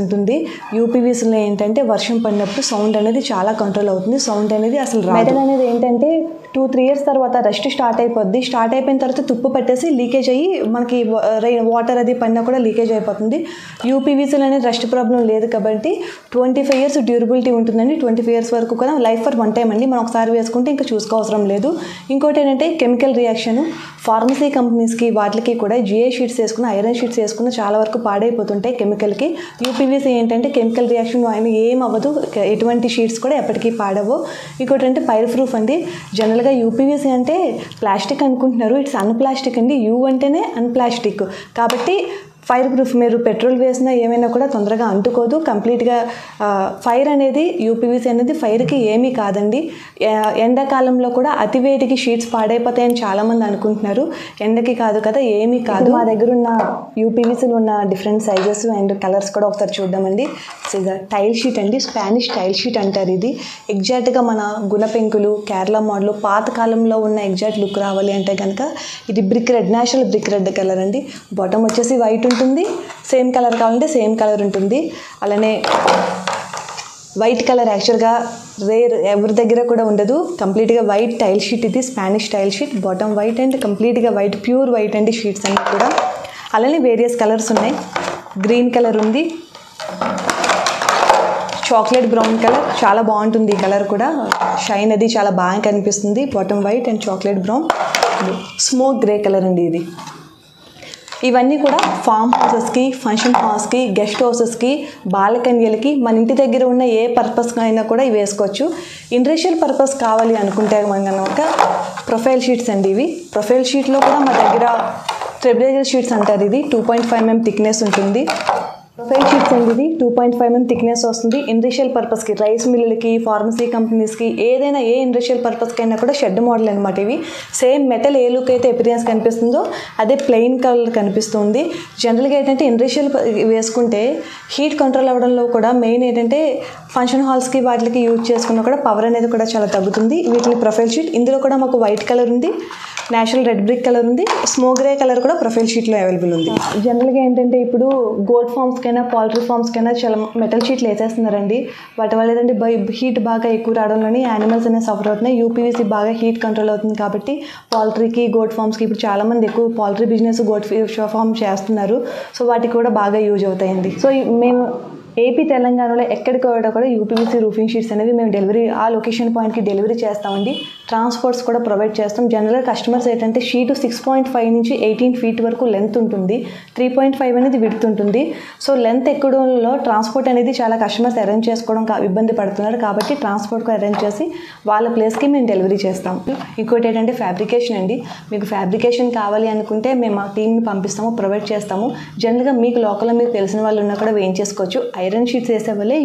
ఉంటుంది. యూపీవీసీలో ఏంటంటే వర్షం పడినప్పుడు సౌండ్ అనేది చాలా కంట్రోల్ అవుతుంది. సౌండ్ అనేది అసలు రాదు. మెటల్ అనేది ఏంటంటే 2-3 ఇయర్స్ తర్వాత రస్ట్ స్టార్ట్ అయిపోద్ది. స్టార్ట్ అయిపోయిన తర్వాత తుప్పు పట్టేసి లీకేజ్ అయ్యి మనకి వాటర్ అది పడినా కూడా లీకేజ్ అయిపోతుంది. యూపీవీసీలో అనేది రస్ట్ ప్రాబ్లం లేదు కాబట్టి 25 ఇయర్స్ డ్యూరబిలిటీ ఉంటుందండి. 25 ఇయర్స్ వరకు కూడా లైఫ్ ఫర్ వన్ టైం అండి. మనం ఒకసారి వేసుకుంటే ఇంకా చూసుకోవసరం లేదు. ఇంకోటి ఏంటంటే కెమికల్ రియాక్షన్ ఫార్మసీ కంపెనీస్కి వాటికి కూడా జిఐ షీట్స్ వేసుకున్న ఐరన్ షీట్స్ వేసుకున్న చాలా వరకు పాడైపోతుంటాయి కెమికల్కి. యూపీవీసీ ఏంటంటే కెమికల్ రియాక్షన్ ఆయన ఏం అవ్వదు, ఎటువంటి షీట్స్ కూడా ఎప్పటికీ పాడవు. ఇంకోటి అంటే ఫైర్ ప్రూఫ్ అండి. జనరల్గా యూపీవీసీ అంటే ప్లాస్టిక్ అనుకుంటున్నారు, ఇట్స్ అన్ప్లాస్టిక్ అండి. యూ అంటేనే అన్ప్లాస్టిక్ కాబట్టి ఫైర్ ప్రూఫ్. మీరు పెట్రోల్ వేసినా ఏమైనా కూడా తొందరగా అంటుకోదు. కంప్లీట్గా ఫైర్ అనేది యూపీవీసీ అనేది ఫైర్కి ఏమీ కాదండి. ఎండాకాలంలో కూడా అతివేడికి షీట్స్ పాడైపోతాయని చాలామంది అనుకుంటున్నారు. ఎండకి కాదు కదా, ఏమీ కాదు. మా దగ్గర ఉన్న యూపీవీసీలో ఉన్న డిఫరెంట్ సైజెస్ అండ్ కలర్స్ కూడా ఒకసారి చూద్దామండి. టైల్ షీట్ అండి, స్పానిష్ టైల్ షీట్ అంటారు. ఇది ఎగ్జాక్ట్గా మన గుణపెంకులు కేరళ మోడల్ పాతకాలంలో ఉన్న ఎగ్జాక్ట్ లుక్ రావాలి అంటే కనుక ఇది brick red, natural brick red colour అండి. బాటమ్ వచ్చేసి వైట్ ఉంటుంది. సేమ్ కలర్ కావాలంటే సేమ్ కలర్ ఉంటుంది. అలానే వైట్ కలర్ యాక్చువల్గా రేర్, ఎవరి దగ్గర కూడా ఉండదు. కంప్లీట్గా వైట్ టైల్ షీట్ ఇది, Spanish tile sheet. Bottom white and కంప్లీట్గా వైట్, ప్యూర్ వైట్ అండి షీట్స్ అన్నీ కూడా. అలానే వేరియస్ కలర్స్ ఉన్నాయి. గ్రీన్ కలర్ ఉంది, చాక్లెట్ బ్రౌన్ కలర్, చాలా బాగుంటుంది ఈ కలర్ కూడా. షైన్ అది చాలా బాగా కనిపిస్తుంది. Bottom white and chocolate brown. Smoke grey colour అండి ఇది. ఇవన్నీ కూడా ఫామ్ హౌసెస్కి, ఫంక్షన్ హాల్స్కి, గెస్ట్ హౌసెస్కి, బాల్కనీలకి, మన ఇంటి దగ్గర ఉన్న ఏ పర్పస్కి అయినా కూడా ఇవి వేసుకోవచ్చు. ఇండస్ట్రియల్ పర్పస్ కావాలి అనుకుంటే కనుక ప్రొఫైల్ షీట్స్ అండి ఇవి. ప్రొఫైల్ షీట్లో కూడా మా దగ్గర ట్రెబ్లేజర్ షీట్స్ అంటారు. ఇది 2.5 mm థిక్నెస్ ఉంటుంది. ప్రొఫైల్ షీట్స్ అండి ఇది 2.5 mm థిక్నెస్ వస్తుంది. ఇండస్ట్రియల్ పర్పస్కి, రైస్ మిల్లులకి, ఫార్మసీ కంపెనీస్కి, ఏదైనా ఏ ఇండస్ట్రియల్ పర్పస్కి అయినా కూడా షెడ్ మోడల్ అనమాట ఇవి. సేమ్ మెటల్ ఏ లుక్ అయితే ఎపిరియన్స్ కనిపిస్తుందో అదే ప్లెయిన్ కలర్ కనిపిస్తుంది. జనరల్గా ఏంటంటే ఇండస్ట్రియల్ వేసుకుంటే హీట్ కంట్రోల్ అవ్వడంలో కూడా మెయిన్ ఏంటంటే ఫంక్షన్ హాల్స్కి వాటికి యూజ్ చేసుకున్నా కూడా పవర్ అనేది కూడా చాలా తగ్గుతుంది. వీటిని ప్రొఫైల్ షీట్. ఇందులో కూడా మాకు వైట్ కలర్ ఉంది, నేచురల్ రెడ్ బ్రిక్ కలర్ ఉంది, స్మోక్ గ్రే కలర్ కూడా ప్రొఫైల్ షీట్లో అవైలబుల్ ఉంది. జనరల్గా ఏంటంటే ఇప్పుడు గోట్ ఫార్మ్స్కైనా పౌల్ట్రీ ఫార్మ్స్కైనా చాలా మెటల్ షీట్లు వేసేస్తున్నారండి. వాటి వల్ల ఏంటంటే హీట్ బాగా ఎక్కువ రావడంలోని యానిమల్స్ అనేవి సఫర్ అవుతున్నాయి. యూపీవీసీ బాగా హీట్ కంట్రోల్ అవుతుంది కాబట్టి పౌల్ట్రీకి, గోట్ ఫార్మ్స్కి ఇప్పుడు చాలామంది ఎక్కువ పౌల్ట్రీ బిజినెస్, గోట్ ఫార్మ్ చేస్తున్నారు. సో వాటికి కూడా బాగా యూజ్ అవుతాయండి. సో మేము ఏపీ తెలంగాణలో ఎక్కడికి కూడా యూపీవీసీ రూఫింగ్ షీట్స్ అనేవి మేము డెలివరీ ఆ లొకేషన్ పాయింట్కి డెలివరీ చేస్తామండి. ట్రాన్స్పోర్ట్స్ కూడా ప్రొవైడ్ చేస్తాం. జనరల్గా కస్టమర్స్ ఏంటంటే షీటు 6.5 నుంచి 18 feet వరకు లెంత్ ఉంటుంది. 3.5 అనేది విడ్త్ ఉంటుంది. సో లెంత్ ఎక్కడంలో ట్రాన్స్పోర్ట్ అనేది చాలా కస్టమర్స్ అరేంజ్ చేసుకోవడం ఇబ్బంది పడుతున్నారు కాబట్టి ట్రాన్స్పోర్ట్కి అరేంజ్ చేసి వాళ్ళ ప్లేస్కి మేము డెలివరీ చేస్తాం. ఇంకోటి ఏంటంటే ఫ్యాబ్రికేషన్ అండి. మీకు ఫ్యాబ్రికేషన్ కావాలి అనుకుంటే మేము మా టీంని పంపిస్తాము, ప్రొవైడ్ చేస్తాము. జనరల్గా మీకు లోకల్లో మీకు తెలిసిన వాళ్ళు ఉన్నా కూడా వేయించేసుకోవచ్చు. ఐరన్ షీట్స్ వేసే వల్లే